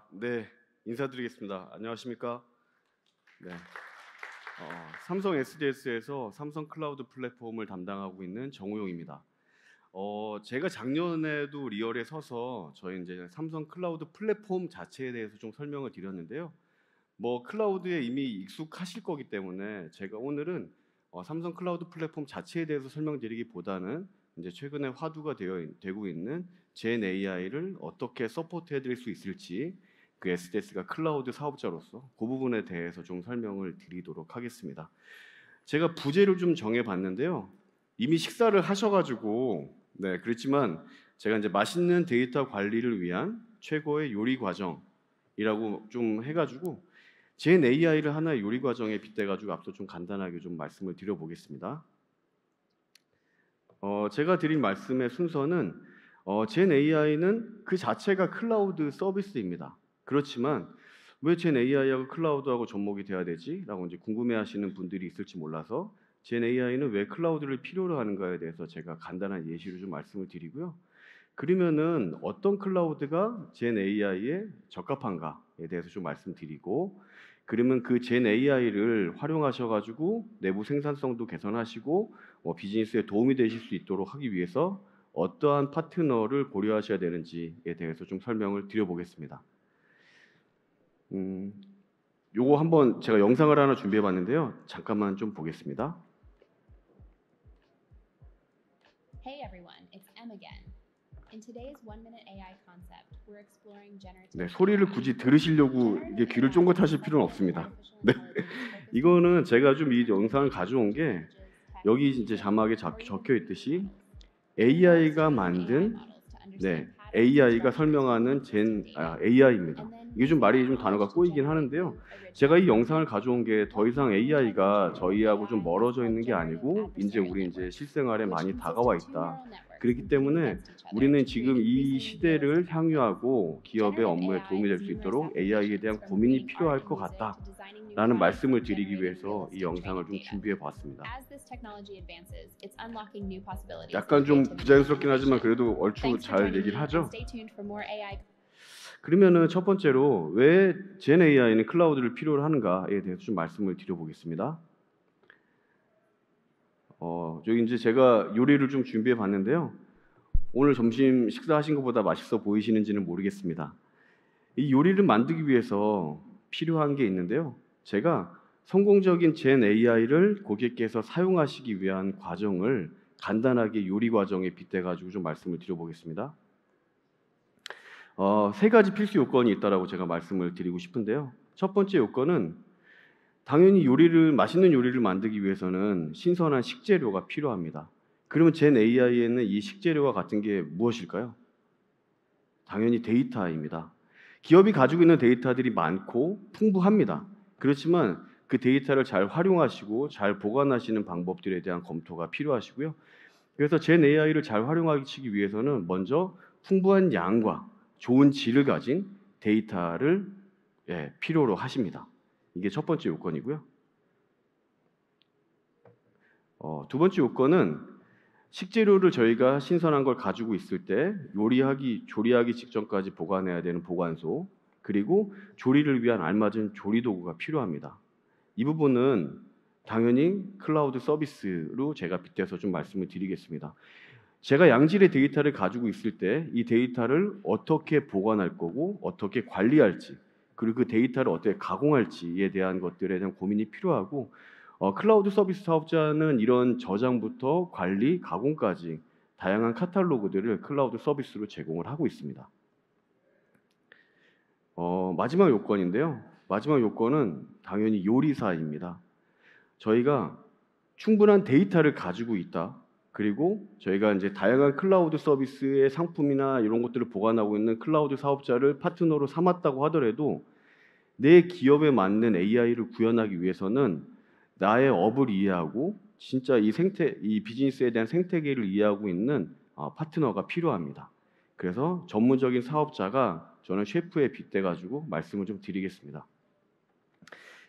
네. 인사드리겠습니다. 안녕하십니까? 네. 삼성 SDS에서 삼성 클라우드 플랫폼을 담당하고 있는 정우용입니다. 제가 작년에도 리얼에 서서 저희 이제 삼성 클라우드 플랫폼 자체에 대해서 좀 설명을 드렸는데요. 뭐 클라우드에 이미 익숙하실 거기 때문에 제가 오늘은 삼성 클라우드 플랫폼 자체에 대해서 설명드리기보다는 이제 최근에 화두가 되고 있는 젠 AI를 어떻게 서포트해 드릴 수 있을지 그 SDS가 클라우드 사업자로서 그 부분에 대해서 좀 설명을 드리도록 하겠습니다. 제가 부제를 좀 정해 봤는데요. 이미 식사를 하셔가지고 네 그렇지만 제가 이제 맛있는 데이터 관리를 위한 최고의 요리 과정이라고 좀 해가지고 젠 AI를 하나의 요리 과정에 빗대가지고 앞서 좀 간단하게 좀 말씀을 드려보겠습니다. 제가 드린 말씀의 순서는 젠 AI는 그 자체가 클라우드 서비스입니다. 그렇지만 왜 젠 AI하고 클라우드하고 접목이 돼야 되지? 라고 이제 궁금해하시는 분들이 있을지 몰라서 젠 AI는 왜 클라우드를 필요로 하는가에 대해서 제가 간단한 예시로 좀 말씀을 드리고요. 그러면은 어떤 클라우드가 젠 AI에 적합한가에 대해서 좀 말씀드리고, 그러면 그 젠 AI를 활용하셔가지고 내부 생산성도 개선하시고 비즈니스에 도움이 되실 수 있도록 하기 위해서 어떠한 파트너를 고려하셔야 되는지에 대해서 좀 설명을 드려보겠습니다. 요거 한번 제가 영상을 하나 준비해봤는데요. 잠깐만 좀 보겠습니다. Hey everyone, it's M again. In today's 1-minute AI concept, we're exploring generative 네, 소리를 굳이 들으시려고 이게 귀를 쫑긋하실 필요는 없습니다. 네, 이거는 제가 좀 이 영상을 가져온 게 여기 이제 자막에 적혀 있듯이 AI가 만든 AI가 설명하는 AI입니다. 이게 좀 말이 좀 단어가 꼬이긴 하는데요. 제가 이 영상을 가져온 게 더 이상 AI가 저희하고 좀 멀어져 있는 게 아니고 이제 우리 이제 실생활에 많이 다가와 있다. 그렇기 때문에 우리는 지금 이 시대를 향유하고 기업의 업무에 도움이 될 수 있도록 AI에 대한 고민이 필요할 것 같다라는 말씀을 드리기 위해서 이 영상을 좀 준비해 봤습니다. 약간 좀 부자연스럽긴 하지만 그래도 얼추 잘 얘기를 하죠. 그러면은 첫 번째로 왜 젠 AI는 클라우드를 필요로 하는가에 대해서 좀 말씀을 드려보겠습니다. 여기 이제 제가 요리를 좀 준비해 봤는데요. 오늘 점심 식사하신 것보다 맛있어 보이시는지는 모르겠습니다. 이 요리를 만들기 위해서 필요한 게 있는데요. 제가 성공적인 젠 AI를 고객께서 사용하시기 위한 과정을 간단하게 요리 과정에 빗대가지고 좀 말씀을 드려보겠습니다. 세 가지 필수 요건이 있다라고 제가 말씀을 드리고 싶은데요. 첫 번째 요건은 당연히 맛있는 요리를 만들기 위해서는 신선한 식재료가 필요합니다. 그러면 젠 AI에는 이 식재료와 같은 게 무엇일까요? 당연히 데이터입니다. 기업이 가지고 있는 데이터들이 많고 풍부합니다. 그렇지만 그 데이터를 잘 활용하시고 잘 보관하시는 방법들에 대한 검토가 필요하시고요. 그래서 젠 AI를 잘 활용하기 위해서는 먼저 풍부한 양과 좋은 질을 가진 데이터를 필요로 하십니다. 이게 첫 번째 요건이고요. 두 번째 요건은 식재료를 저희가 신선한 걸 가지고 있을 때 조리하기 직전까지 보관해야 되는 보관소, 그리고 조리를 위한 알맞은 조리 도구가 필요합니다. 이 부분은 당연히 클라우드 서비스로 제가 빗대서 좀 말씀을 드리겠습니다. 제가 양질의 데이터를 가지고 있을 때 이 데이터를 어떻게 보관할 거고 어떻게 관리할지, 그리고 그 데이터를 어떻게 가공할지에 대한 것들에 대한 고민이 필요하고, 클라우드 서비스 사업자는 이런 저장부터 관리, 가공까지 다양한 카탈로그들을 클라우드 서비스로 제공을 하고 있습니다. 마지막 요건인데요. 마지막 요건은 당연히 요리사입니다. 저희가 충분한 데이터를 가지고 있다. 그리고 저희가 이제 다양한 클라우드 서비스의 상품이나 이런 것들을 보관하고 있는 클라우드 사업자를 파트너로 삼았다고 하더라도 내 기업에 맞는 AI를 구현하기 위해서는 나의 업을 이해하고 진짜 이 비즈니스에 대한 생태계를 이해하고 있는 파트너가 필요합니다. 그래서 전문적인 사업자가 저는 셰프에 빗대가지고 말씀을 좀 드리겠습니다.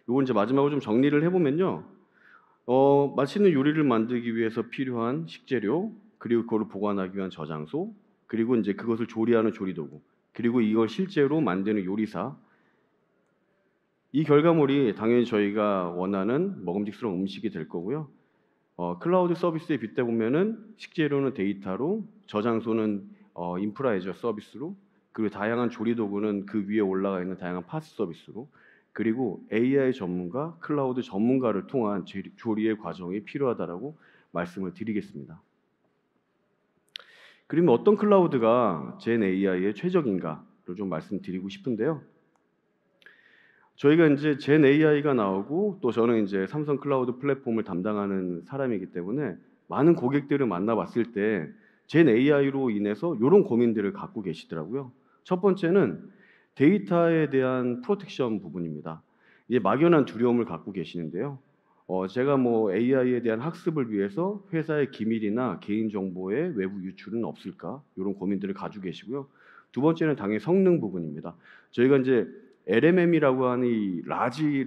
이건 이제 마지막으로 좀 정리를 해보면요. 맛있는 요리를 만들기 위해서 필요한 식재료, 그리고 그거를 보관하기 위한 저장소, 그리고 이제 그것을 조리하는 조리도구, 그리고 이걸 실제로 만드는 요리사, 이 결과물이 당연히 저희가 원하는 먹음직스러운 음식이 될 거고요. 클라우드 서비스에 빗대 보면은 식재료는 데이터로, 저장소는 인프라 애저 서비스로, 그리고 다양한 조리 도구는 그 위에 올라가 있는 다양한 파스 서비스로, 그리고 AI 전문가, 클라우드 전문가를 통한 조리의 과정이 필요하다라고 말씀을 드리겠습니다. 그러면 어떤 클라우드가 젠 AI의 최적인가를 좀 말씀드리고 싶은데요. 저희가 이제 젠 AI가 나오고 또 저는 이제 삼성 클라우드 플랫폼을 담당하는 사람이기 때문에 많은 고객들을 만나봤을 때 젠 AI로 인해서 이런 고민들을 갖고 계시더라고요. 첫 번째는 데이터에 대한 프로텍션 부분입니다. 이제 막연한 두려움을 갖고 계시는데요. 제가 뭐 AI에 대한 학습을 위해서 회사의 기밀이나 개인 정보의 외부 유출은 없을까? 이런 고민들을 가지고 계시고요. 두 번째는 당연히 성능 부분입니다. 저희가 이제 LMM이라고 하는 이 라지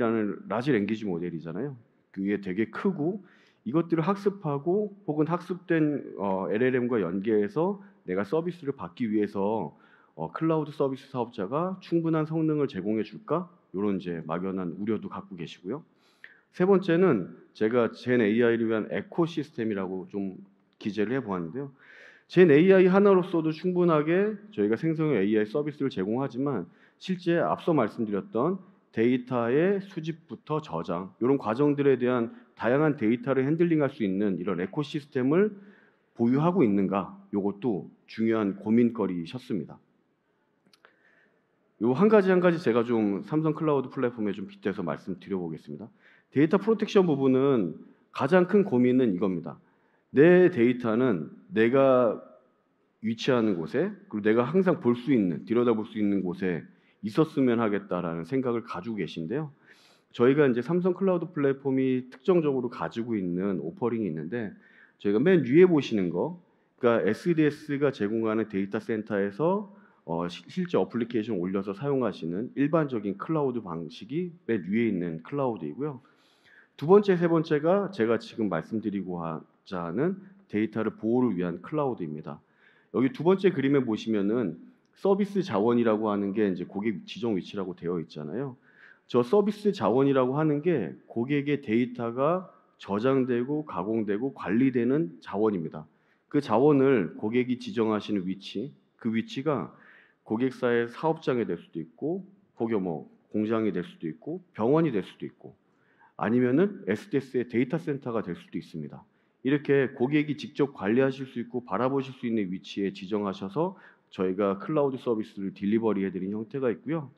랭귀지 모델이잖아요. 그게 되게 크고 이것들을 학습하고 혹은 학습된 LLM과 연계해서 내가 서비스를 받기 위해서 클라우드 서비스 사업자가 충분한 성능을 제공해 줄까? 이런 이제 막연한 우려도 갖고 계시고요. 세 번째는 제가 젠 AI를 위한 에코시스템이라고 좀 기재를 해보았는데요. 젠 AI 하나로서도 충분하게 저희가 생성형 AI 서비스를 제공하지만 실제 앞서 말씀드렸던 데이터의 수집부터 저장 이런 과정들에 대한 다양한 데이터를 핸들링할 수 있는 이런 에코시스템을 보유하고 있는가? 이것도 중요한 고민거리셨습니다. 요 한 가지 제가 좀 삼성 클라우드 플랫폼에 좀 빗대서 말씀드려보겠습니다. 데이터 프로텍션 부분은 가장 큰 고민은 이겁니다. 내 데이터는 내가 위치하는 곳에 그리고 내가 항상 볼 수 있는, 들여다볼 수 있는 곳에 있었으면 하겠다라는 생각을 가지고 계신데요. 저희가 이제 삼성 클라우드 플랫폼이 특정적으로 가지고 있는 오퍼링이 있는데 저희가 맨 위에 보시는 거, 그러니까 SDS가 제공하는 데이터 센터에서 실제 어플리케이션 올려서 사용하시는 일반적인 클라우드 방식이 맨 위에 있는 클라우드이고요. 두 번째, 세 번째가 제가 지금 말씀드리고자 하는 데이터를 보호를 위한 클라우드입니다. 여기 두 번째 그림에 보시면은 서비스 자원이라고 하는 게 이제 고객 지정 위치라고 되어 있잖아요. 저 서비스 자원이라고 하는 게 고객의 데이터가 저장되고 가공되고 관리되는 자원입니다. 그 자원을 고객이 지정하시는 위치, 그 위치가 고객사의 사업장이 될 수도 있고, 혹여 뭐 공장이 될 수도 있고, 병원이 될 수도 있고, 아니면은 SDS의 데이터 센터가 될 수도 있습니다. 이렇게 고객이 직접 관리하실 수 있고 바라보실 수 있는 위치에 지정하셔서 저희가 클라우드 서비스를 딜리버리 해드린 형태가 있고요.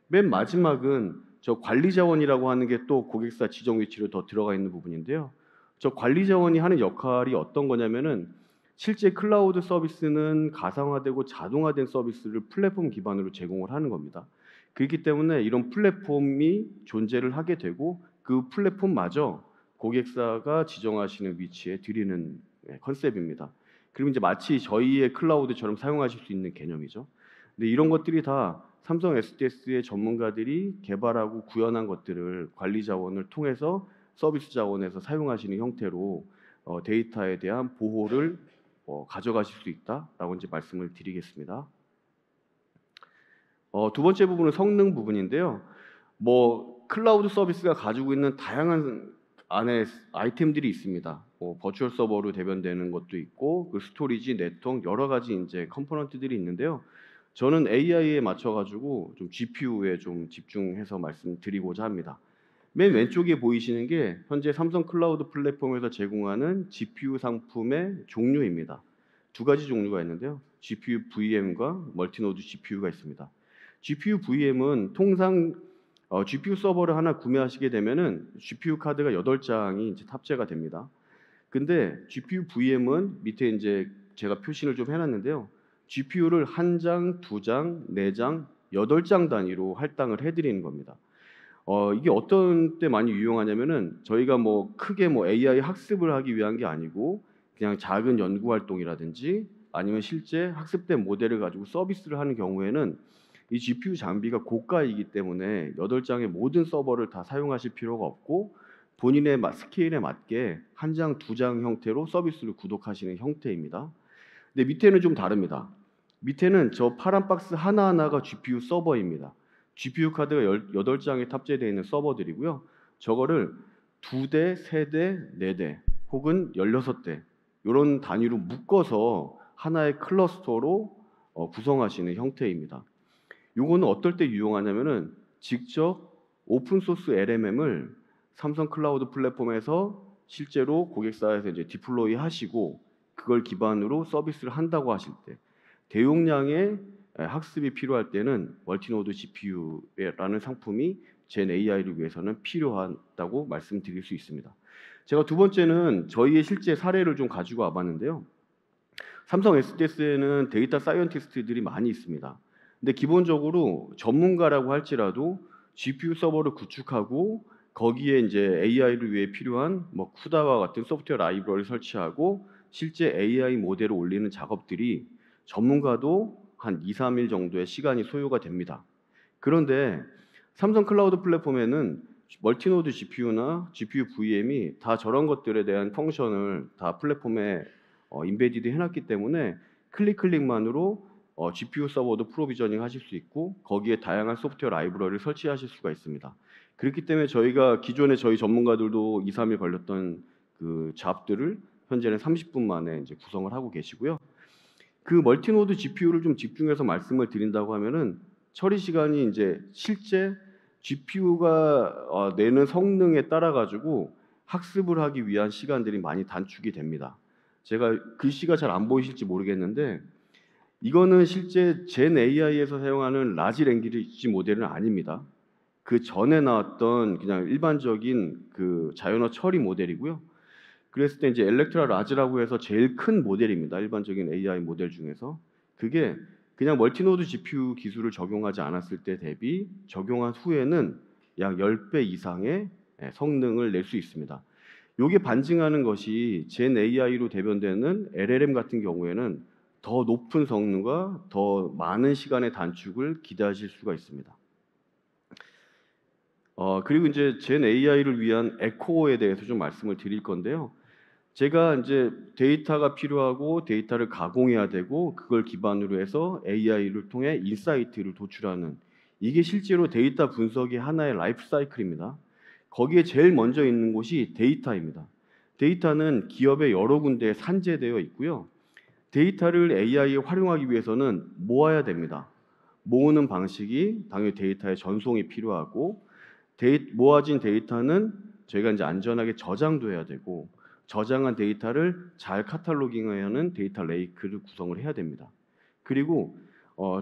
맨 마지막은 저 관리 자원이라고 하는 게 또 고객사 지정 위치로 더 들어가 있는 부분인데요. 저 관리 자원이 하는 역할이 어떤 거냐면은 실제 클라우드 서비스는 가상화되고 자동화된 서비스를 플랫폼 기반으로 제공을 하는 겁니다. 그렇기 때문에 이런 플랫폼이 존재를 하게 되고 그 플랫폼마저 고객사가 지정하시는 위치에 드리는 컨셉입니다. 그리고 이제 마치 저희의 클라우드처럼 사용하실 수 있는 개념이죠. 근데 이런 것들이 다 삼성 SDS의 전문가들이 개발하고 구현한 것들을 관리 자원을 통해서 서비스 자원에서 사용하시는 형태로 데이터에 대한 보호를 가져가실 수 있다라고 이제 말씀을 드리겠습니다. 두 번째 부분은 성능 부분인데요. 뭐 클라우드 서비스가 가지고 있는 다양한 안에 아이템들이 있습니다. 버추얼 서버로 대변되는 것도 있고, 그 스토리지, 네트워크 여러 가지 이제 컴포넌트들이 있는데요. 저는 AI에 맞춰가지고 좀 GPU에 좀 집중해서 말씀드리고자 합니다. 맨 왼쪽에 보이시는 게 현재 삼성 클라우드 플랫폼에서 제공하는 GPU 상품의 종류입니다. 두 가지 종류가 있는데요. GPU VM과 멀티노드 GPU가 있습니다. GPU VM은 통상 GPU 서버를 하나 구매하시게 되면은 GPU 카드가 8장이 이제 탑재가 됩니다. 근데 GPU VM은 밑에 이제 제가 표시를 좀 해놨는데요. GPU를 1장, 2장, 4장, 8장 단위로 할당을 해드리는 겁니다. 이게 어떤 때 많이 유용하냐면은 저희가 뭐 크게 뭐 AI 학습을 하기 위한 게 아니고 그냥 작은 연구 활동이라든지 아니면 실제 학습된 모델을 가지고 서비스를 하는 경우에는 이 GPU 장비가 고가이기 때문에 8장의 모든 서버를 다 사용하실 필요가 없고 본인의 스케일에 맞게 1장, 2장 형태로 서비스를 구독하시는 형태입니다. 근데 밑에는 좀 다릅니다. 밑에는 저 파란 박스 하나하나가 GPU 서버입니다. GPU 카드가 8장이 탑재되어 있는 서버들이고요. 저거를 2대, 3대, 4대 혹은 16대 이런 단위로 묶어서 하나의 클러스터로 구성하시는 형태입니다. 요거는 어떨 때 유용하냐면은 직접 오픈 소스 LMM을 삼성 클라우드 플랫폼에서 실제로 고객사에서 이제 디플로이 하시고 그걸 기반으로 서비스를 한다고 하실 때 대용량의 학습이 필요할 때는 멀티노드 GPU라는 상품이 젠 AI를 위해서는 필요하다고 말씀드릴 수 있습니다. 제가 두 번째는 저희의 실제 사례를 좀 가지고 와봤는데요. 삼성 SDS에는 데이터 사이언티스트들이 많이 있습니다. 근데 기본적으로 전문가라고 할지라도 GPU 서버를 구축하고 거기에 이제 AI를 위해 필요한 뭐 쿠다와 같은 소프트웨어 라이브러리를 설치하고 실제 AI 모델을 올리는 작업들이 전문가도 한 2, 3일 정도의 시간이 소요가 됩니다. 그런데 삼성 클라우드 플랫폼에는 멀티노드 GPU나 GPU VM이 다 저런 것들에 대한 펑션을 다 플랫폼에 인베디드 해놨기 때문에 클릭만으로 GPU 서버도 프로비저닝 하실 수 있고 거기에 다양한 소프트웨어 라이브러리를 설치하실 수가 있습니다. 그렇기 때문에 저희가 기존에 저희 전문가들도 2, 3일 걸렸던 그 잡들을 현재는 30분 만에 이제 구성을 하고 계시고요. 그 멀티노드 GPU를 좀 집중해서 말씀을 드린다고 하면은 처리 시간이 이제 실제 GPU가 내는 성능에 따라 가지고 학습을 하기 위한 시간들이 많이 단축이 됩니다. 제가 글씨가 잘 안 보이실지 모르겠는데 이거는 실제 젠 AI에서 사용하는 라지 랭귀지 모델은 아닙니다. 그 전에 나왔던 그냥 일반적인 그 자연어 처리 모델이고요. 그랬을 때 이제 엘렉트라 라지라고 해서 제일 큰 모델입니다. 일반적인 AI 모델 중에서. 그게 그냥 멀티노드 GPU 기술을 적용하지 않았을 때 대비 적용한 후에는 약 10배 이상의 성능을 낼 수 있습니다. 요게 반증하는 것이 젠 AI로 대변되는 LLM 같은 경우에는 더 높은 성능과 더 많은 시간의 단축을 기대하실 수가 있습니다. 그리고 이제 젠 AI를 위한 에코에 대해서 좀 말씀을 드릴 건데요. 제가 이제 데이터가 필요하고 데이터를 가공해야 되고 그걸 기반으로 해서 AI를 통해 인사이트를 도출하는 이게 실제로 데이터 분석의 하나의 라이프 사이클입니다. 거기에 제일 먼저 있는 곳이 데이터입니다. 데이터는 기업의 여러 군데에 산재되어 있고요. 데이터를 AI에 활용하기 위해서는 모아야 됩니다. 모으는 방식이 당연히 데이터의 전송이 필요하고 모아진 데이터는 저희가 이제 안전하게 저장도 해야 되고 저장한 데이터를 잘 카탈로깅해야 하는 데이터 레이크를 구성을 해야 됩니다. 그리고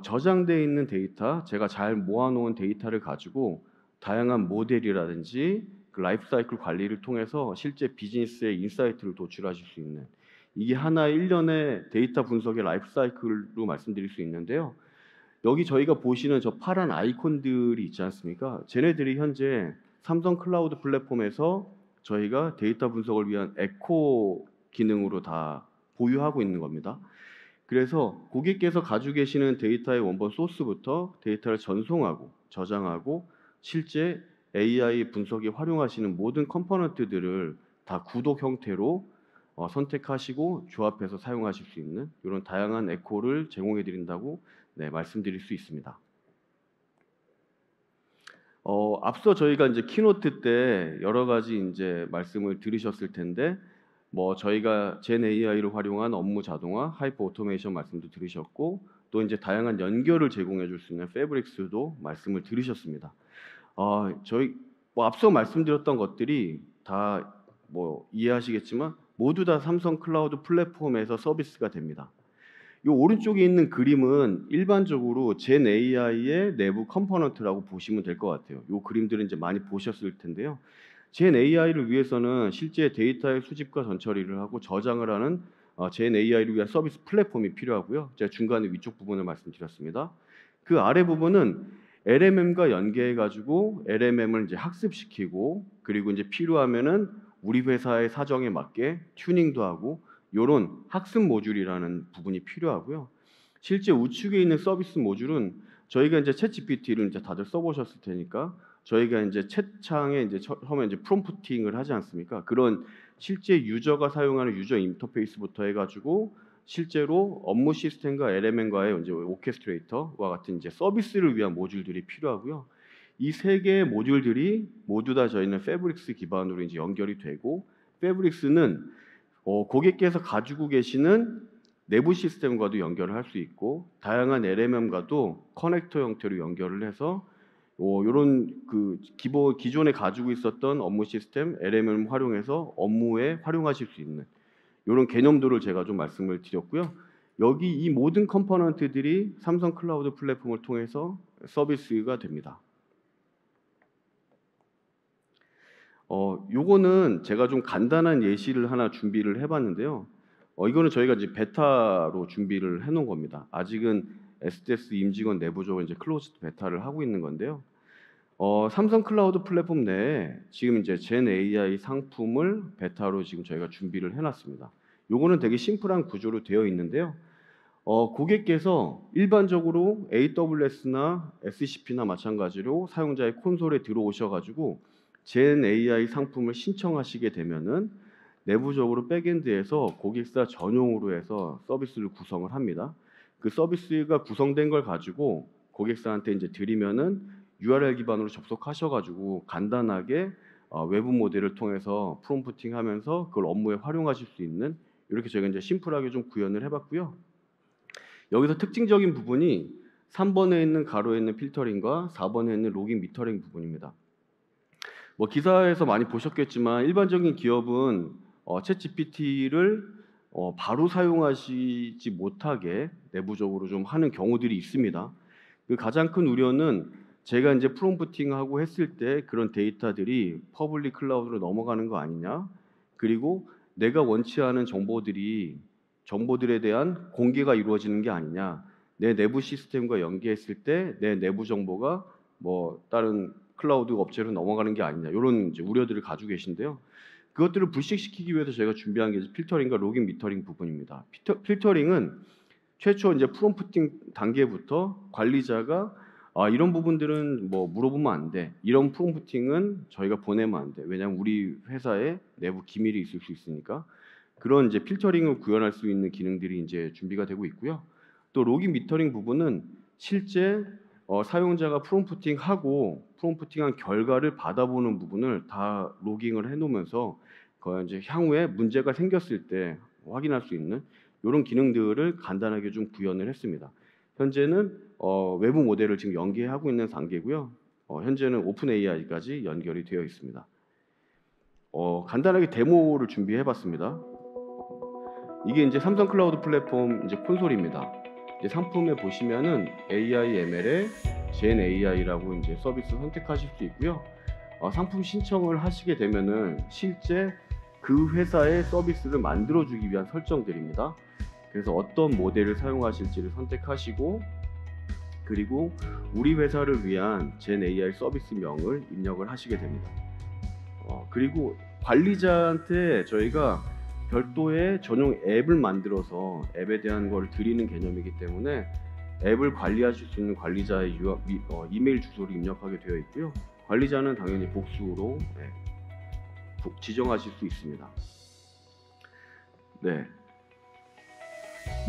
저장되어 있는 데이터, 제가 잘 모아놓은 데이터를 가지고 다양한 모델이라든지 그 라이프 사이클 관리를 통해서 실제 비즈니스의 인사이트를 도출하실 수 있는 이게 하나의 일련의 데이터 분석의 라이프 사이클로 말씀드릴 수 있는데요. 여기 저희가 보시는 저 파란 아이콘들이 있지 않습니까? 쟤네들이 현재 삼성 클라우드 플랫폼에서 저희가 데이터 분석을 위한 에코 기능으로 다 보유하고 있는 겁니다. 그래서 고객께서 가지고 계시는 데이터의 원본 소스부터 데이터를 전송하고 저장하고 실제 AI 분석에 활용하시는 모든 컴포넌트들을 다 구독 형태로 선택하시고 조합해서 사용하실 수 있는 이런 다양한 에코를 제공해 드린다고 말씀드릴 수 있습니다. 앞서 저희가 이제 키노트 때 여러 가지 이제 말씀을 들으셨을 텐데 뭐 저희가 젠 AI를 활용한 업무 자동화, 하이퍼 오토메이션 말씀도 들으셨고 또 이제 다양한 연결을 제공해 줄 수 있는 패브릭스도 말씀을 들으셨습니다. 저희 뭐 앞서 말씀드렸던 것들이 다 뭐 이해하시겠지만 모두 다 삼성 클라우드 플랫폼에서 서비스가 됩니다. 이 오른쪽에 있는 그림은 일반적으로 젠 AI의 내부 컴포넌트라고 보시면 될 것 같아요. 이 그림들은 이제 많이 보셨을 텐데요. 젠 AI를 위해서는 실제 데이터의 수집과 전처리를 하고 저장을 하는 젠 AI를 위한 서비스 플랫폼이 필요하고요. 제가 중간에 위쪽 부분을 말씀드렸습니다. 그 아래 부분은 LMM과 연계해 가지고 LMM을 이제 학습시키고 그리고 이제 필요하면은 우리 회사의 사정에 맞게 튜닝도 하고 요런 학습 모듈이라는 부분이 필요하고요. 실제 우측에 있는 서비스 모듈은 저희가 이제 챗GPT를 이제 다들 써보셨을 테니까 저희가 이제 챗창에 이제 처음에 이제 프롬프팅을 하지 않습니까? 그런 실제 유저가 사용하는 유저 인터페이스부터 해가지고 실제로 업무 시스템과 LMN과의 이제 오케스트레이터와 같은 이제 서비스를 위한 모듈들이 필요하고요. 이 세 개의 모듈들이 모두 다 저희는 패브릭스 기반으로 이제 연결이 되고, 패브릭스는 고객께서 가지고 계시는 내부 시스템과도 연결을 할 수 있고, 다양한 LMM과도 커넥터 형태로 연결을 해서 요런 그 기존에 가지고 있었던 업무 시스템 LMM 활용해서 업무에 활용하실 수 있는 요런 개념들을 제가 좀 말씀을 드렸고요. 여기 이 모든 컴포넌트들이 삼성 클라우드 플랫폼을 통해서 서비스가 됩니다. 요거는 제가 좀 간단한 예시를 하나 준비를 해봤는데요. 이거는 저희가 이제 베타로 준비를 해놓은 겁니다. 아직은 SDS 임직원 내부적으로 이제 클로즈드 베타를 하고 있는 건데요. 삼성 클라우드 플랫폼 내에 지금 이제 젠 AI 상품을 베타로 지금 저희가 준비를 해놨습니다. 요거는 되게 심플한 구조로 되어 있는데요. 고객께서 일반적으로 AWS나 SCP나 마찬가지로 사용자의 콘솔에 들어오셔가지고 젠 AI 상품을 신청하시게 되면은 내부적으로 백엔드에서 고객사 전용으로 해서 서비스를 구성을 합니다. 그 서비스가 구성된 걸 가지고 고객사한테 이제 드리면은 URL 기반으로 접속하셔가지고 간단하게 외부 모델을 통해서 프롬프팅하면서 그걸 업무에 활용하실 수 있는, 이렇게 저희가 이제 심플하게 좀 구현을 해봤고요. 여기서 특징적인 부분이 3번에 있는 가로에 있는 필터링과 4번에 있는 로깅 미터링 부분입니다. 뭐 기사에서 많이 보셨겠지만 일반적인 기업은 챗 GPT를 바로 사용하시지 못하게 내부적으로 좀 하는 경우들이 있습니다. 그 가장 큰 우려는 제가 이제 프롬프팅하고 했을 때 그런 데이터들이 퍼블릭 클라우드로 넘어가는 거 아니냐, 그리고 내가 원치 않은 정보들에 대한 공개가 이루어지는 게 아니냐, 내 내부 시스템과 연계했을 때 내 내부 정보가 뭐 다른 클라우드 업체로 넘어가는 게 아니냐, 이런 이제 우려들을 가지고 계신데요. 그것들을 불식시키기 위해서 저희가 준비한 게 이제 필터링과 로깅 미터링 부분입니다. 필터링은 최초 이제 프롬프팅 단계부터 관리자가 이런 부분들은 뭐 물어보면 안 돼, 이런 프롬프팅은 저희가 보내면 안 돼, 왜냐하면 우리 회사에 내부 기밀이 있을 수 있으니까, 그런 이제 필터링을 구현할 수 있는 기능들이 이제 준비가 되고 있고요. 또 로깅 미터링 부분은 실제 사용자가 프롬프팅하고 프롬프팅한 결과를 받아보는 부분을 다 로깅을 해놓으면서 이제 향후에 문제가 생겼을 때 확인할 수 있는 이런 기능들을 간단하게 좀 구현을 했습니다. 현재는 외부 모델을 지금 연계하고 있는 단계고요. 현재는 오픈 AI까지 연결이 되어 있습니다. 간단하게 데모를 준비해봤습니다. 이게 이제 삼성 클라우드 플랫폼 이제 콘솔입니다. 이제 상품에 보시면은 AI ML에 젠 AI라고 이제 서비스 선택하실 수 있고요. 상품 신청을 하시게 되면은 실제 그 회사의 서비스를 만들어주기 위한 설정들입니다. 그래서 어떤 모델을 사용하실지를 선택하시고, 그리고 우리 회사를 위한 젠 AI 서비스명을 입력을 하시게 됩니다. 그리고 관리자한테 저희가 별도의 전용 앱을 만들어서 앱에 대한 걸 드리는 개념이기 때문에 앱을 관리하실 수 있는 관리자의 이메일 주소를 입력하게 되어 있고요. 관리자는 당연히 복수로 지정하실 수 있습니다. 네,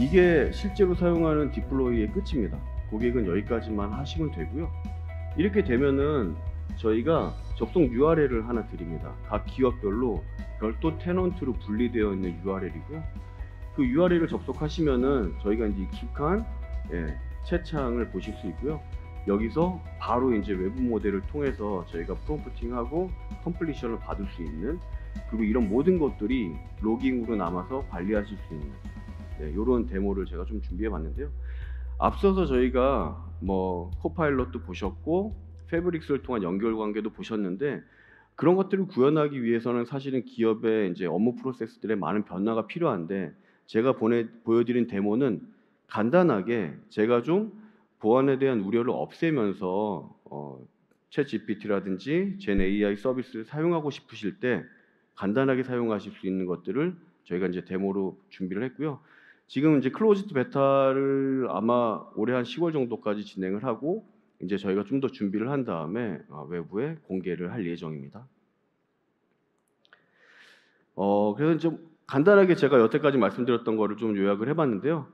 이게 실제로 사용하는 디플로이의 끝입니다. 고객은 여기까지만 하시면 되고요. 이렇게 되면은 저희가 접속 URL을 하나 드립니다. 각 기업별로 별도 테넌트로 분리되어 있는 URL이고요. 그 URL을 접속하시면은 저희가 이제 익숙한 채창을 보실 수 있고요. 여기서 바로 이제 외부 모델을 통해서 저희가 프롬프팅하고 컴플리션을 받을 수 있는, 그리고 이런 모든 것들이 로깅으로 남아서 관리하실 수 있는 이런 데모를 제가 좀 준비해 봤는데요. 앞서서 저희가 뭐 코파일럿도 보셨고 패브릭스를 통한 연결 관계도 보셨는데, 그런 것들을 구현하기 위해서는 사실은 기업의 이제 업무 프로세스들의 많은 변화가 필요한데, 제가 보여드린 데모는 간단하게 제가 좀 보안에 대한 우려를 없애면서 챗 GPT라든지 젠 AI 서비스를 사용하고 싶으실 때 간단하게 사용하실 수 있는 것들을 저희가 이제 데모로 준비를 했고요. 지금 이제 클로즈드 베타를 아마 올해 한 10월 정도까지 진행을 하고, 이제 저희가 좀 더 준비를 한 다음에 외부에 공개를 할 예정입니다. 그래서 좀 간단하게 제가 여태까지 말씀드렸던 거를 좀 요약을 해봤는데요.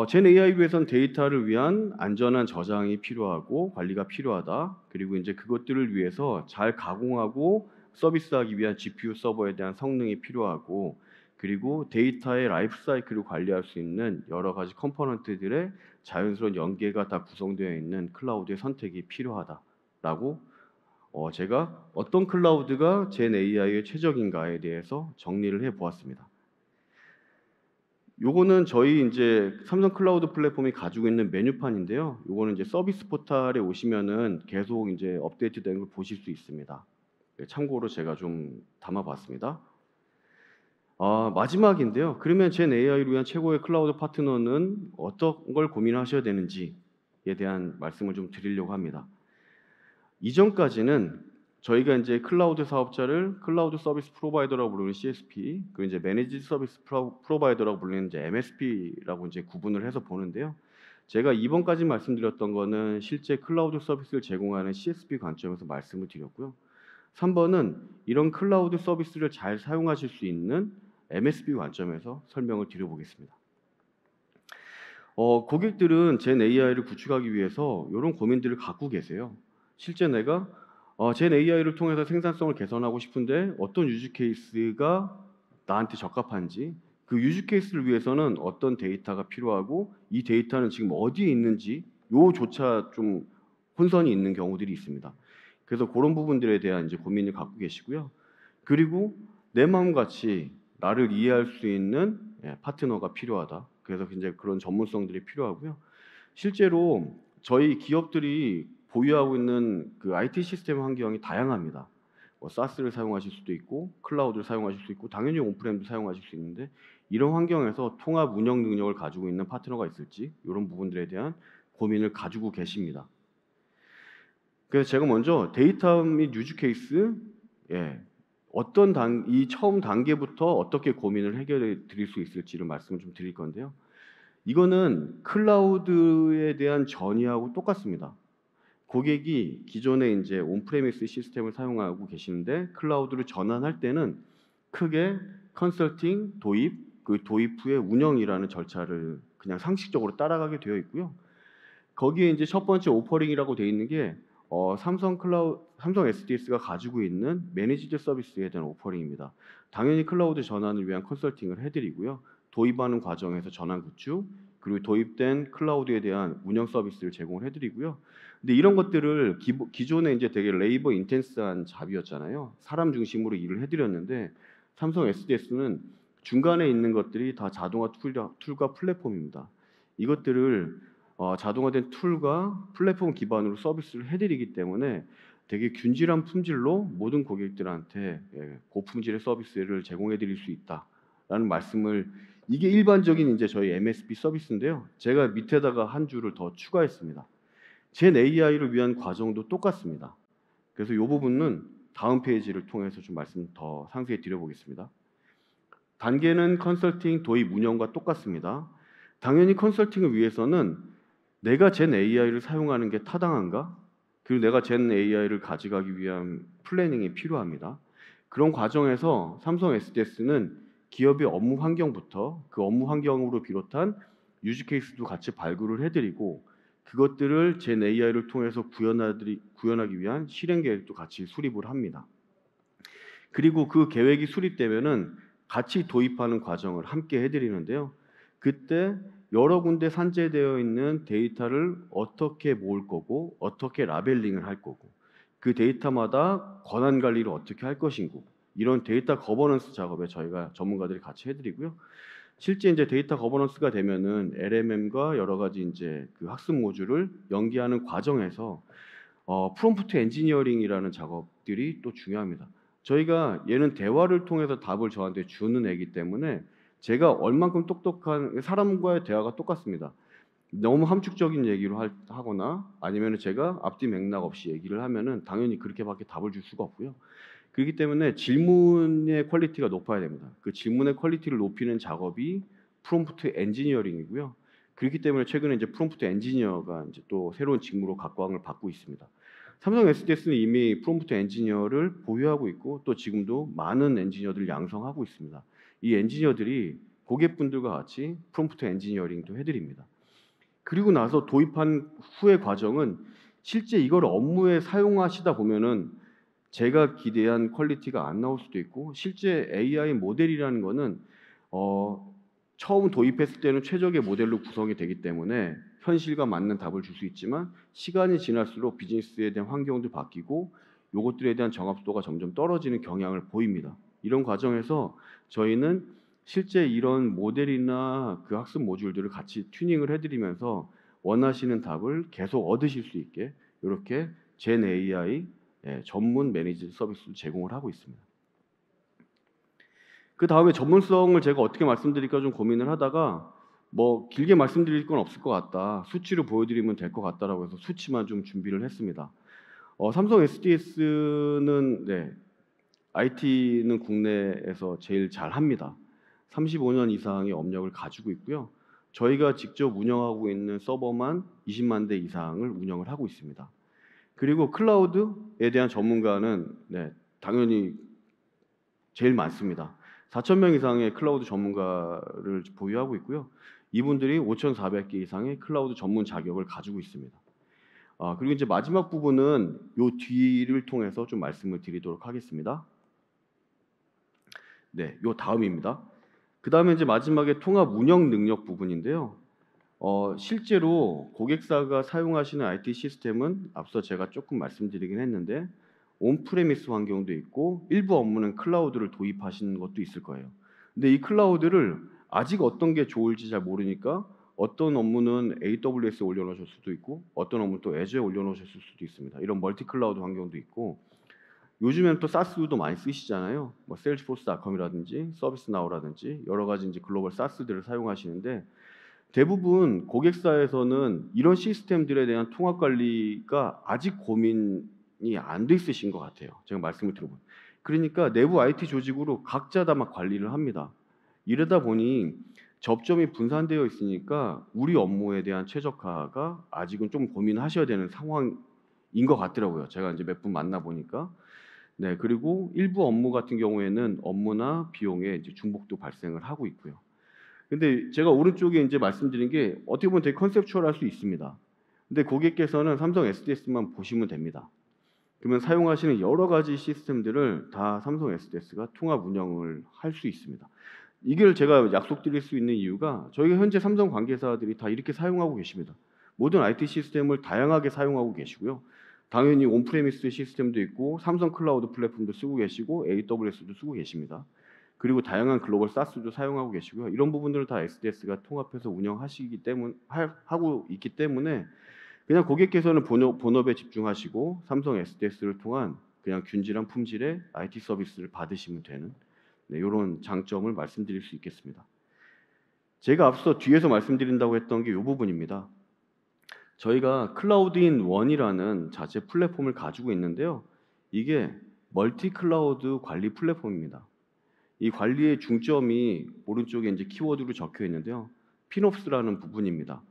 젠 AI를 위해선 데이터를 위한 안전한 저장이 필요하고 관리가 필요하다. 그리고 이제 그것들을 위해서 잘 가공하고 서비스하기 위한 GPU 서버에 대한 성능이 필요하고, 그리고 데이터의 라이프 사이클을 관리할 수 있는 여러 가지 컴포넌트들의 자연스러운 연계가 다 구성되어 있는 클라우드의 선택이 필요하다라고 제가 어떤 클라우드가 젠 AI의 최적인가에 대해서 정리를 해 보았습니다. 요거는 저희 이제 삼성 클라우드 플랫폼이 가지고 있는 메뉴판인데요. 요거는 이제 서비스 포탈에 오시면은 계속 이제 업데이트되는 걸 보실 수 있습니다. 네, 참고로 제가 좀 담아봤습니다. 마지막인데요. 그러면 젠 AI를 위한 최고의 클라우드 파트너는 어떤 걸 고민하셔야 되는지에 대한 말씀을 좀 드리려고 합니다. 이전까지는 저희가 이제 클라우드 사업자를 클라우드 서비스 프로바이더라고 부르는 CSP, 그리고 이제 매니지 서비스 프로바이더라고 불리는 이제 MSP라고 이제 구분을 해서 보는데요. 제가 이번까지 말씀드렸던 거는 실제 클라우드 서비스를 제공하는 CSP 관점에서 말씀을 드렸고요. 3번은 이런 클라우드 서비스를 잘 사용하실 수 있는 MSP 관점에서 설명을 드려보겠습니다. 고객들은 젠 AI를 구축하기 위해서 이런 고민들을 갖고 계세요. 실제 내가 젠 AI를 통해서 생산성을 개선하고 싶은데 어떤 유즈 케이스가 나한테 적합한지, 그 유즈 케이스를 위해서는 어떤 데이터가 필요하고 이 데이터는 지금 어디에 있는지 요조차 좀 혼선이 있는 경우들이 있습니다. 그래서 그런 부분들에 대한 이제 고민을 갖고 계시고요. 그리고 내 마음같이 나를 이해할 수 있는 파트너가 필요하다. 그래서 이제 그런 전문성들이 필요하고요. 실제로 저희 기업들이 보유하고 있는 그 IT 시스템 환경이 다양합니다. SaaS를 사용하실 수도 있고 클라우드를 사용하실 수 있고 당연히 온프렘도 사용하실 수 있는데, 이런 환경에서 통합 운영 능력을 가지고 있는 파트너가 있을지 이런 부분들에 대한 고민을 가지고 계십니다. 그래서 제가 먼저 데이터 및 유즈 케이스, 이 처음 단계부터 어떻게 고민을 해결해 드릴 수 있을지를 말씀을 좀 드릴 건데요. 이거는 클라우드에 대한 전이하고 똑같습니다. 고객이 기존에 이제 온프레미스 시스템을 사용하고 계시는데 클라우드로 전환할 때는 크게 컨설팅, 도입, 그 도입 후에 운영이라는 절차를 그냥 상식적으로 따라가게 되어 있고요. 거기에 이제 첫 번째 오퍼링이라고 되어 있는 게 삼성 SDS가 가지고 있는 매니지드 서비스에 대한 오퍼링입니다. 당연히 클라우드 전환을 위한 컨설팅을 해드리고요. 도입하는 과정에서 전환 구축, 그리고 도입된 클라우드에 대한 운영 서비스를 제공을 해드리고요. 근데 이런 것들을 기존에 이제 되게 레이버 인텐스한 잡이었잖아요. 사람 중심으로 일을 해드렸는데 삼성 SDS는 중간에 있는 것들이 다 자동화 툴과 플랫폼입니다. 이것들을 자동화된 툴과 플랫폼 기반으로 서비스를 해드리기 때문에 되게 균질한 품질로 모든 고객들한테 고품질의 서비스를 제공해드릴 수 있다라는 말씀을, 이게 일반적인 이제 저희 MSP 서비스인데요. 제가 밑에다가 한 줄을 더 추가했습니다. 젠 AI를 위한 과정도 똑같습니다. 그래서 이 부분은 다음 페이지를 통해서 좀 말씀 더 상세히 드려보겠습니다. 단계는 컨설팅, 도입, 운영과 똑같습니다. 당연히 컨설팅을 위해서는 내가 젠 AI를 사용하는 게 타당한가? 그리고 내가 젠 AI를 가져가기 위한 플래닝이 필요합니다. 그런 과정에서 삼성 SDS는 기업의 업무 환경부터 그 업무 환경으로 비롯한 유즈 케이스도 같이 발굴을 해드리고, 그것들을 젠 AI를 통해서 구현하기 위한 실행 계획도 같이 수립을 합니다. 그리고 그 계획이 수립되면은 같이 도입하는 과정을 함께 해드리는데요. 그때 여러 군데 산재되어 있는 데이터를 어떻게 모을 거고 어떻게 라벨링을 할 거고 그 데이터마다 권한 관리를 어떻게 할 것인고, 이런 데이터 거버넌스 작업에 저희가 전문가들이 같이 해드리고요. 실제 이제 데이터 거버넌스가 되면은 LMM과 여러 가지 이제 그 학습 모듈을 연계하는 과정에서 프롬프트 엔지니어링이라는 작업들이 또 중요합니다. 저희가 얘는 대화를 통해서 답을 저한테 주는 애기 때문에 제가 얼만큼 똑똑한 사람과의 대화가 똑같습니다. 너무 함축적인 얘기로 하거나 아니면 제가 앞뒤 맥락 없이 얘기를 하면은 당연히 그렇게밖에 답을 줄 수가 없고요. 그렇기 때문에 질문의 퀄리티가 높아야 됩니다. 그 질문의 퀄리티를 높이는 작업이 프롬프트 엔지니어링이고요. 그렇기 때문에 최근에 이제 프롬프트 엔지니어가 이제 또 새로운 직무로 각광을 받고 있습니다. 삼성 SDS는 이미 프롬프트 엔지니어를 보유하고 있고 또 지금도 많은 엔지니어들을 양성하고 있습니다. 이 엔지니어들이 고객분들과 같이 프롬프트 엔지니어링도 해드립니다. 그리고 나서 도입한 후의 과정은 실제 이걸 업무에 사용하시다 보면은 제가 기대한 퀄리티가 안 나올 수도 있고, 실제 AI 모델이라는 거는 처음 도입했을 때는 최적의 모델로 구성이 되기 때문에 현실과 맞는 답을 줄 수 있지만, 시간이 지날수록 비즈니스에 대한 환경도 바뀌고 요것들에 대한 정확도가 점점 떨어지는 경향을 보입니다. 이런 과정에서 저희는 실제 이런 모델이나 그 학습 모듈들을 같이 튜닝을 해드리면서 원하시는 답을 계속 얻으실 수 있게 이렇게 젠 AI 전문 매니지 서비스를 제공을 하고 있습니다. 그 다음에 전문성을 제가 어떻게 말씀드릴까 좀 고민을 하다가, 뭐 길게 말씀드릴 건 없을 것 같다, 수치로 보여드리면 될 것 같다라고 해서 수치만 좀 준비를 했습니다. 삼성 SDS는 IT는 국내에서 제일 잘합니다. 35년 이상의 업력을 가지고 있고요. 저희가 직접 운영하고 있는 서버만 20만 대 이상을 운영을 하고 있습니다. 그리고 클라우드에 대한 전문가는 당연히 제일 많습니다. 4,000명 이상의 클라우드 전문가를 보유하고 있고요. 이분들이 5,400개 이상의 클라우드 전문 자격을 가지고 있습니다. 그리고 이제 마지막 부분은 요 뒤를 통해서 좀 말씀을 드리도록 하겠습니다. 요 다음입니다. 그 다음에 이제 마지막에 통합 운영 능력 부분인데요. 실제로 고객사가 사용하시는 IT 시스템은 앞서 제가 조금 말씀드리긴 했는데 온프레미스 환경도 있고 일부 업무는 클라우드를 도입하시는 것도 있을 거예요. 근데 이 클라우드를 아직 어떤 게 좋을지 잘 모르니까 어떤 업무는 AWS에 올려놓으실 수도 있고 어떤 업무는 또 애저에 올려놓으실 수도 있습니다. 이런 멀티 클라우드 환경도 있고, 요즘에는 또 SaaS도 많이 쓰시잖아요. 뭐 Salesforce.com이라든지 서비스나우라든지 여러 가지 이제 글로벌 SaaS들을 사용하시는데, 대부분 고객사에서는 이런 시스템들에 대한 통합 관리가 아직 고민이 안 돼 있으신 것 같아요. 제가 말씀을 들어보면. 그러니까 내부 IT 조직으로 각자 다 막 관리를 합니다. 이러다 보니 접점이 분산되어 있으니까 우리 업무에 대한 최적화가 아직은 좀 고민하셔야 되는 상황인 것 같더라고요. 제가 이제 몇 분 만나 보니까. 그리고 일부 업무 같은 경우에는 업무나 비용에 이제 중복도 발생을 하고 있고요. 근데 제가 오른쪽에 이제 말씀드린 게 어떻게 보면 되게 컨셉추얼할 수 있습니다. 근데 고객께서는 삼성 SDS만 보시면 됩니다. 그러면 사용하시는 여러 가지 시스템들을 다 삼성 SDS가 통합 운영을 할 수 있습니다. 이걸 제가 약속드릴 수 있는 이유가 저희가 현재 삼성 관계사들이 다 이렇게 사용하고 계십니다. 모든 IT 시스템을 다양하게 사용하고 계시고요. 당연히 온프레미스 시스템도 있고 삼성 클라우드 플랫폼도 쓰고 계시고 AWS도 쓰고 계십니다. 그리고 다양한 글로벌 SaaS도 사용하고 계시고요. 이런 부분들을 다 SDS가 통합해서 운영하시기 때문 하고 있기 때문에 그냥 고객께서는 본업에 집중하시고 삼성 SDS를 통한 그냥 균질한 품질의 IT 서비스를 받으시면 되는 이런 장점을 말씀드릴 수 있겠습니다. 제가 앞서 뒤에서 말씀드린다고 했던 게 이 부분입니다. 저희가 클라우드인 원이라는 자체 플랫폼을 가지고 있는데요. 이게 멀티 클라우드 관리 플랫폼입니다. 이 관리의 중점이 오른쪽에 이제 키워드로 적혀 있는데요. 피놉스라는 부분입니다.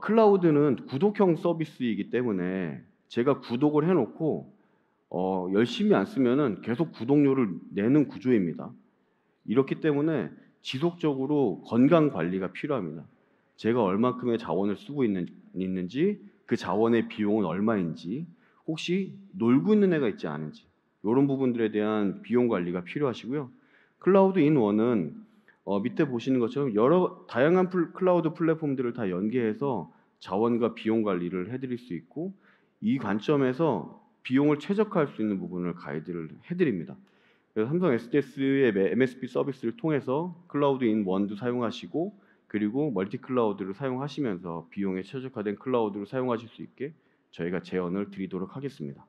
클라우드는 구독형 서비스이기 때문에 제가 구독을 해놓고 열심히 안 쓰면은 계속 구독료를 내는 구조입니다. 이렇기 때문에 지속적으로 건강 관리가 필요합니다. 제가 얼마큼의 자원을 쓰고 있는지, 그 자원의 비용은 얼마인지, 혹시 놀고 있는 애가 있지 않은지 이런 부분들에 대한 비용 관리가 필요하시고요. 클라우드 인원은 밑에 보시는 것처럼 여러 다양한 클라우드 플랫폼들을 다 연계해서 자원과 비용 관리를 해드릴 수 있고, 이 관점에서 비용을 최적화할 수 있는 부분을 가이드를 해드립니다. 그래서 삼성 SDS의 MSP 서비스를 통해서 클라우드 인 원도 사용하시고, 그리고 멀티 클라우드를 사용하시면서 비용에 최적화된 클라우드를 사용하실 수 있게 저희가 제언을 드리도록 하겠습니다.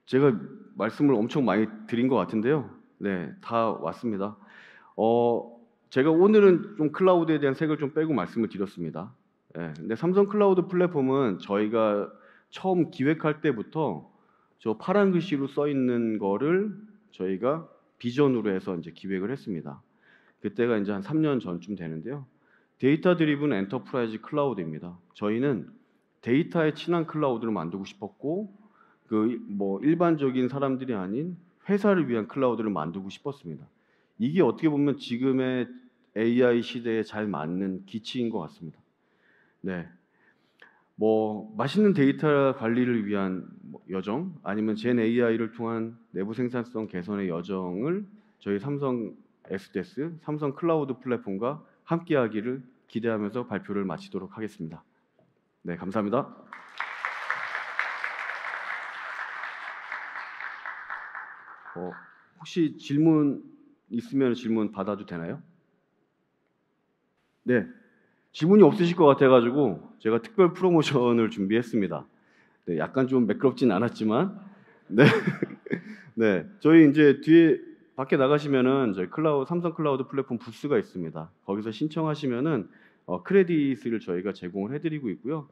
제가 말씀을 엄청 많이 드린 것 같은데요. 다 왔습니다. 제가 오늘은 좀 클라우드에 대한 색을 좀 빼고 말씀을 드렸습니다. 근데 삼성 클라우드 플랫폼은 저희가 처음 기획할 때부터 저 파란 글씨로 써 있는 거를 저희가 비전으로 해서 이제 기획을 했습니다. 그때가 이제 한 3년 전쯤 되는데요. 데이터 드리븐 엔터프라이즈 클라우드입니다. 저희는 데이터에 친한 클라우드를 만들고 싶었고, 그 뭐 일반적인 사람들이 아닌 회사를 위한 클라우드를 만들고 싶었습니다. 이게 어떻게 보면 지금의 AI 시대에 잘 맞는 기치인 것 같습니다. 네. 뭐 맛있는 데이터 관리를 위한 여정 아니면 젠 AI를 통한 내부 생산성 개선의 여정을 저희 삼성 SDS, 삼성 클라우드 플랫폼과 함께하기를 기대하면서 발표를 마치도록 하겠습니다. 네, 감사합니다. 혹시 질문 있으면 질문 받아도 되나요? 네, 질문이 없으실 것 같아가지고 제가 특별 프로모션을 준비했습니다. 네, 약간 좀 매끄럽진 않았지만, 네, 네, 저희 이제 뒤에 밖에 나가시면은 저희 삼성 클라우드 플랫폼 부스가 있습니다. 거기서 신청하시면은 크레딧을 저희가 제공을 해드리고 있고요.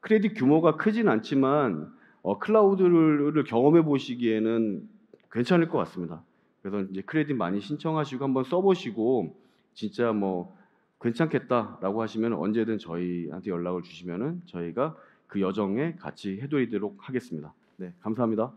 크레딧 규모가 크진 않지만 클라우드를 경험해 보시기에는 괜찮을 것 같습니다. 그래서 이제 크레딧 많이 신청하시고 한번 써보시고 진짜 뭐 괜찮겠다라고 하시면 언제든 저희한테 연락을 주시면은 저희가 그 여정에 같이 해드리도록 하겠습니다. 네, 감사합니다.